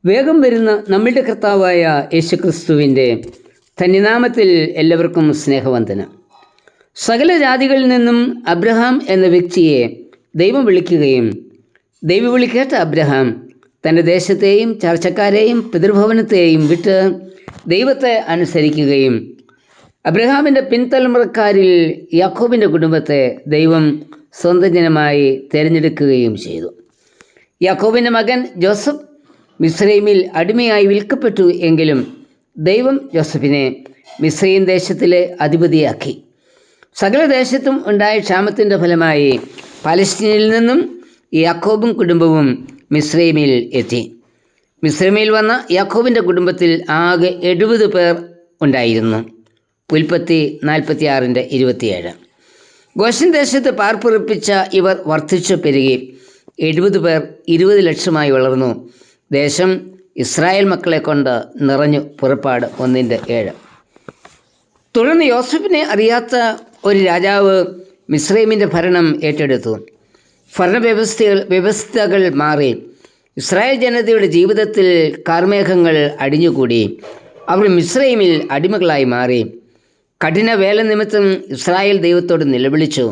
വേഗം വരുന്ന നമ്മളുടെ കർത്താവായ യേശുക്രിസ്തുവിൻ്റെ ധന്യനാമത്തിൽ എല്ലാവർക്കും സ്നേഹവന്ദനം. സകല ജാതികളിൽ നിന്നും അബ്രഹാം എന്ന വ്യക്തിയെ ദൈവം വിളിക്കുകയും ദൈവവിളി കേട്ട അബ്രഹാം തൻ്റെ ദേശത്തെയും ചർച്ചക്കാരെയും പിതൃഭവനത്തെയും വിട്ട് ദൈവത്തെ അനുസരിക്കുകയും അബ്രഹാമിൻ്റെ പിൻതലമുറക്കാരിൽ യാക്കോബിൻ്റെ കുടുംബത്തെ ദൈവം സ്വന്തം ജനമായി തിരഞ്ഞെടുക്കുകയും ചെയ്തു. യാക്കോബിൻ്റെ മകൻ ജോസഫ് മിസ്രൈമിൽ അടിമയായി വിൽക്കപ്പെട്ടു എങ്കിലും ദൈവം ജോസഫിനെ മിസ്രൈം ദേശത്തിലെ അധിപതിയാക്കി. സകല ദേശത്തും ഉണ്ടായ ക്ഷാമത്തിൻ്റെ ഫലമായി പലസ്തീനിൽ നിന്നും യാക്കോബും കുടുംബവും മിസ്രൈമിൽ എത്തി. മിസ്രൈമിൽ വന്ന യാക്കോബിൻ്റെ കുടുംബത്തിൽ ആകെ 70 പേർ ഉണ്ടായിരുന്നു. ഉൽപ്പത്തി 46:27. ഗോശൻ ദേശത്ത് പാർപ്പുറപ്പിച്ച ഇവർ വർദ്ധിച്ചു പെരുകി 70 പേർ 20 ലക്ഷമായി വളർന്നു. ദേശം ഇസ്രായേൽ മക്കളെ കൊണ്ട് നിറഞ്ഞു. പുറപ്പാട് 1:7. തുടർന്ന് യോസഫിനെ അറിയാത്ത ഒരു രാജാവ് മിസ്രൈമിൻ്റെ ഭരണം ഏറ്റെടുത്തു. വ്യവസ്ഥകൾ മാറി. ഇസ്രായേൽ ജനതയുടെ ജീവിതത്തിൽ കാർമേഘങ്ങൾ അടിഞ്ഞുകൂടി. അവർ മിസ്രൈമിൽ അടിമകളായി മാറി. കഠിന വേല നിമിത്തം ഇസ്രായേൽ ദൈവത്തോട് നിലവിളിച്ചു.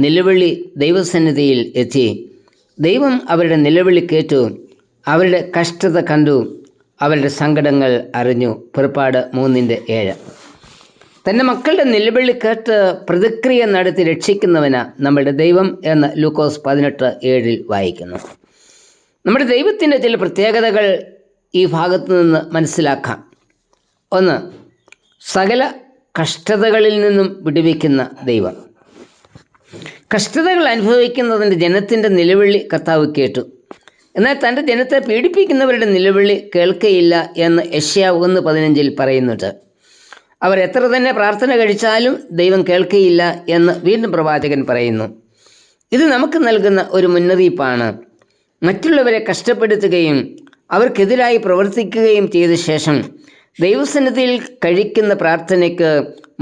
നിലവിളി ദൈവസന്നിധിയിൽ എത്തി. ദൈവം അവരുടെ നിലവിളി കേട്ടു. അവരുടെ കഷ്ടത കണ്ടു. അവരുടെ സങ്കടങ്ങൾ അറിഞ്ഞു. പുറപ്പാട് 3:7. തൻ്റെ മക്കളുടെ നിലവിളി കേട്ട് പ്രതിക്രിയ നടത്തി രക്ഷിക്കുന്നവന് നമ്മുടെ ദൈവം എന്ന് ലൂക്കോസ് 18:7 വായിക്കുന്നു. നമ്മുടെ ദൈവത്തിൻ്റെ ചില പ്രത്യേകതകൾ ഈ ഭാഗത്തു നിന്ന് മനസ്സിലാക്കാം. 1. സകല കഷ്ടതകളിൽ നിന്നും വിടുവിക്കുന്ന ദൈവം. കഷ്ടതകൾ അനുഭവിക്കുന്നതിൻ്റെ ജനത്തിൻ്റെ നിലവിളി കർത്താവ് കേട്ടു. എന്നാൽ തൻ്റെ ജനത്തെ പീഡിപ്പിക്കുന്നവരുടെ നിലവിളി കേൾക്കയില്ല എന്ന് യെശയ്യാവ് 1:15 പറയുന്നുണ്ട്. അവർ എത്ര തന്നെ പ്രാർത്ഥന കഴിച്ചാലും ദൈവം കേൾക്കയില്ല എന്ന് വീണ്ടും പ്രവാചകൻ പറയുന്നു. ഇത് നമുക്ക് നൽകുന്ന ഒരു മുന്നറിയിപ്പാണ്. മറ്റുള്ളവരെ കഷ്ടപ്പെടുത്തുകയും അവർക്കെതിരായി പ്രവർത്തിക്കുകയും ചെയ്ത ശേഷം ദൈവസന്നിധിയിൽ കഴിക്കുന്ന പ്രാർത്ഥനയ്ക്ക്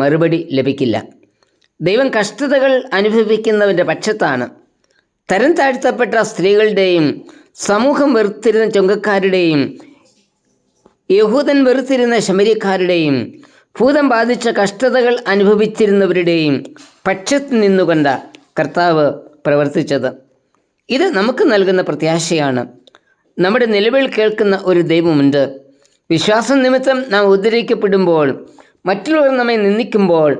മറുപടി ലഭിക്കില്ല. ദൈവം കഷ്ടതകൾ അനുഭവിക്കുന്നവൻ്റെ പക്ഷത്താണ്. തരം താഴ്ത്തപ്പെട്ട സ്ത്രീകളുടെയും സമൂഹം വെറുത്തിരുന്ന ചുങ്കക്കാരുടെയും യഹൂദൻ വെറുത്തിരുന്ന ശമര്യക്കാരുടെയും ഭൂതം ബാധിച്ച കഷ്ടതകൾ അനുഭവിച്ചിരുന്നവരുടെയും പക്ഷത്ത് നിന്നുകൊണ്ട കർത്താവ് പ്രവർത്തിച്ചത്. ഇത് നമുക്ക് നൽകുന്ന പ്രത്യാശയാണ്. നമ്മുടെ നിലവിളി കേൾക്കുന്ന ഒരു ദൈവമുണ്ട്. വിശ്വാസം നിമിത്തം നാം ഉദ്ധരിക്കപ്പെടുമ്പോൾ, മറ്റുള്ളവർ നമ്മെ നിന്ദിക്കുമ്പോൾ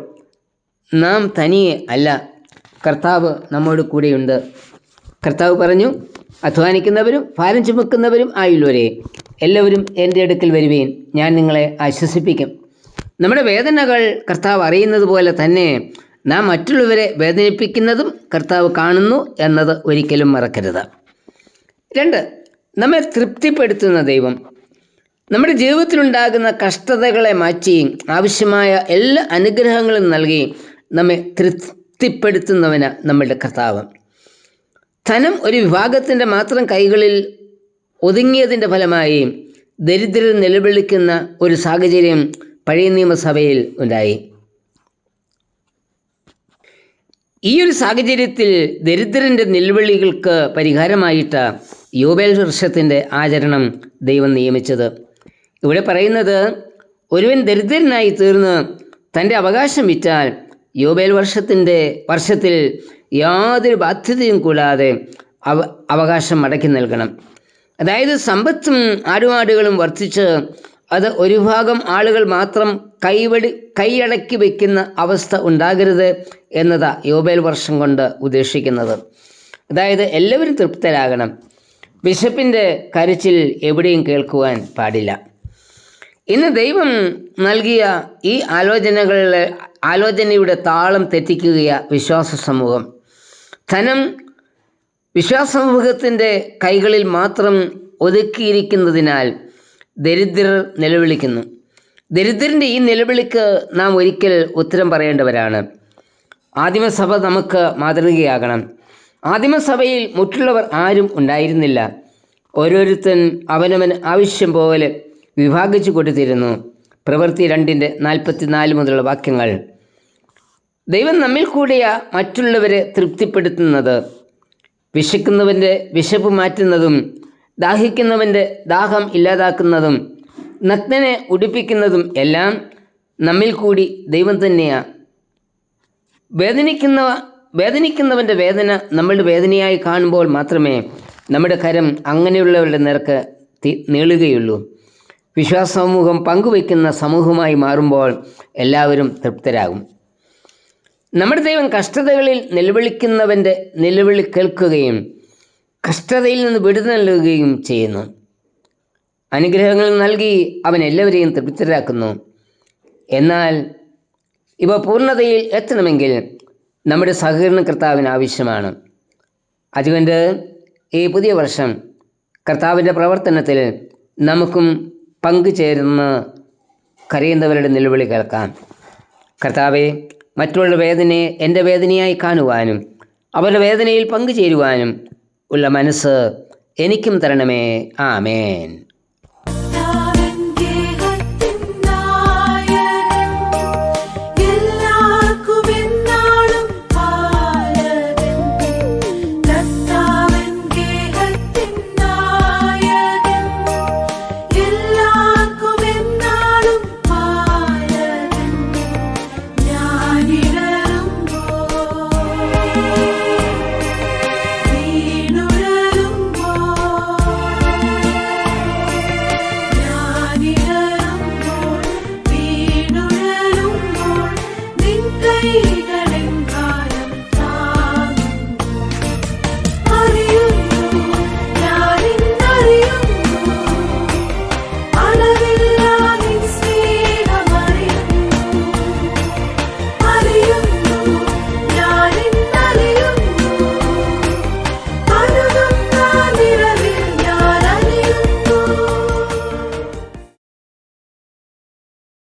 നാം തനിയെ അല്ല. കർത്താവ് നമ്മോട് കൂടെയുണ്ട്. കർത്താവ് പറഞ്ഞു, അധ്വാനിക്കുന്നവരും ഭാരം ചുമക്കുന്നവരും ആയുള്ളവരെ എല്ലാവരും എൻ്റെ അടുക്കൽ വരുവീൻ, ഞാൻ നിങ്ങളെ ആശ്വസിപ്പിക്കും. നമ്മുടെ വേദനകൾ കർത്താവ് അറിയുന്നത് പോലെ തന്നെ നാം മറ്റുള്ളവരെ വേദനിപ്പിക്കുന്നതും കർത്താവ് കാണുന്നു എന്നത് ഒരിക്കലും മറക്കരുത്. 2. നമ്മെ തൃപ്തിപ്പെടുത്തുന്ന ദൈവം. നമ്മുടെ ജീവിതത്തിലുണ്ടാകുന്ന കഷ്ടതകളെ മാറ്റി ആവശ്യമായ എല്ലാ അനുഗ്രഹങ്ങളും നൽകി നമ്മെ തൃപ്തിപ്പെടുത്തുന്നവന് നമ്മളുടെ കർത്താവ്. ധനം ഒരു വിഭാഗത്തിൻ്റെ മാത്രം കൈകളിൽ ഒതുങ്ങിയതിൻ്റെ ഫലമായി ദരിദ്രർ നിലവിളിക്കുന്ന ഒരു സാഹചര്യം പഴയ നിയമസഭയിൽ ഉണ്ടായി. ഈ ഒരു സാഹചര്യത്തിൽ ദരിദ്രൻ്റെ നിലവിളികൾക്ക് പരിഹാരമായിട്ട് യോബേൽ വർഷത്തിൻ്റെ ആചരണം ദൈവം നിയമിച്ചത്. ഇവിടെ പറയുന്നത്, ഒരുവൻ ദരിദ്രനായി തീർന്ന് തൻ്റെ അവകാശം വിറ്റാൽ യോബേൽ വർഷത്തിൽ യാതൊരു ബാധ്യതയും കൂടാതെ അവകാശം മടക്കി നൽകണം. അതായത് സമ്പത്തും ആടുമാടുകളും വർദ്ധിച്ച് അത് ഒരു ഭാഗം ആളുകൾ മാത്രം കൈയടക്കി വയ്ക്കുന്ന അവസ്ഥ ഉണ്ടാകരുത് എന്നതാ യോബേൽ വർഷം കൊണ്ട് ഉദ്ദേശിക്കുന്നത്. അതായത് എല്ലാവരും തൃപ്തരാകണം. ബിഷപ്പിൻ്റെ കരച്ചിൽ എവിടെയും കേൾക്കുവാൻ പാടില്ല. ഇന്ന് ദൈവം നൽകിയ ഈ ആലോചനയുടെ താളം തെറ്റിക്കുകയാണ് വിശ്വാസ സമൂഹം. ധനം വിശ്വാസ സമൂഹത്തിൻ്റെ കൈകളിൽ മാത്രം ഒതുക്കിയിരിക്കുന്നതിനാൽ ദരിദ്രർ നിലവിളിക്കുന്നു. ദരിദ്രൻ്റെ ഈ നിലവിളിക്ക് നാം ഒരിക്കൽ ഉത്തരം പറയേണ്ടവരാണ്. ആദിമസഭ നമുക്ക് മാതൃകയാകണം. ആദിമസഭയിൽ മറ്റുള്ളവർ ആരും ഉണ്ടായിരുന്നില്ല. ഓരോരുത്തൻ അവനവന് ആവശ്യം പോലെ വിഭാഗിച്ചു കൊടുത്തിരുന്നു. പ്രവൃത്തി 2:44 മുതലുള്ള വാക്യങ്ങൾ. ദൈവം നമ്മിൽ കൂടിയ മറ്റുള്ളവരെ തൃപ്തിപ്പെടുത്തുന്നത്. വിശക്കുന്നവൻ്റെ വിശപ്പ് മാറ്റുന്നതും ദാഹിക്കുന്നവൻ്റെ ദാഹം ഇല്ലാതാക്കുന്നതും നഗ്നനെ ഉടുപ്പിക്കുന്നതും എല്ലാം നമ്മിൽ കൂടി ദൈവം തന്നെയാണ്. വേദനിക്കുന്നവൻ്റെ വേദന നമ്മളുടെ വേദനയായി കാണുമ്പോൾ മാത്രമേ നമ്മുടെ കരം അങ്ങനെയുള്ളവരുടെ നേർക്ക് നീളുകയുള്ളൂ. വിശ്വാസ സമൂഹം പങ്കുവയ്ക്കുന്ന സമൂഹമായി മാറുമ്പോൾ എല്ലാവരും തൃപ്തരാകും. നമ്മുടെ ദൈവം കഷ്ടതകളിൽ നിലവിളിക്കുന്നവൻ്റെ നിലവിളി കേൾക്കുകയും കഷ്ടതയിൽ നിന്ന് വിടുതൽ നൽകുകയും ചെയ്യുന്നു. അനുഗ്രഹങ്ങൾ നൽകി അവൻ എല്ലാവരെയും തൃപ്തരാക്കുന്നു. എന്നാൽ ഇവ പൂർണ്ണതയിൽ എത്തണമെങ്കിൽ നമ്മുടെ സഹകരണം കർത്താവിന് ആവശ്യമാണ്. അതുകൊണ്ട് ഈ പുതിയ വർഷം കർത്താവിൻ്റെ പ്രവർത്തനത്തിൽ നമുക്കും പങ്കുചേർന്ന് കരയുന്നവരുടെ നിലവിളി കേൾക്കാം. കർത്താവെ, മറ്റുള്ള വേദനയെ എൻ്റെ വേദനയായി കാണുവാനും അവരുടെ വേദനയിൽ പങ്കുചേരുവാനും ഉള്ള മനസ്സ് എനിക്കും തരണമേ. ആമേൻ.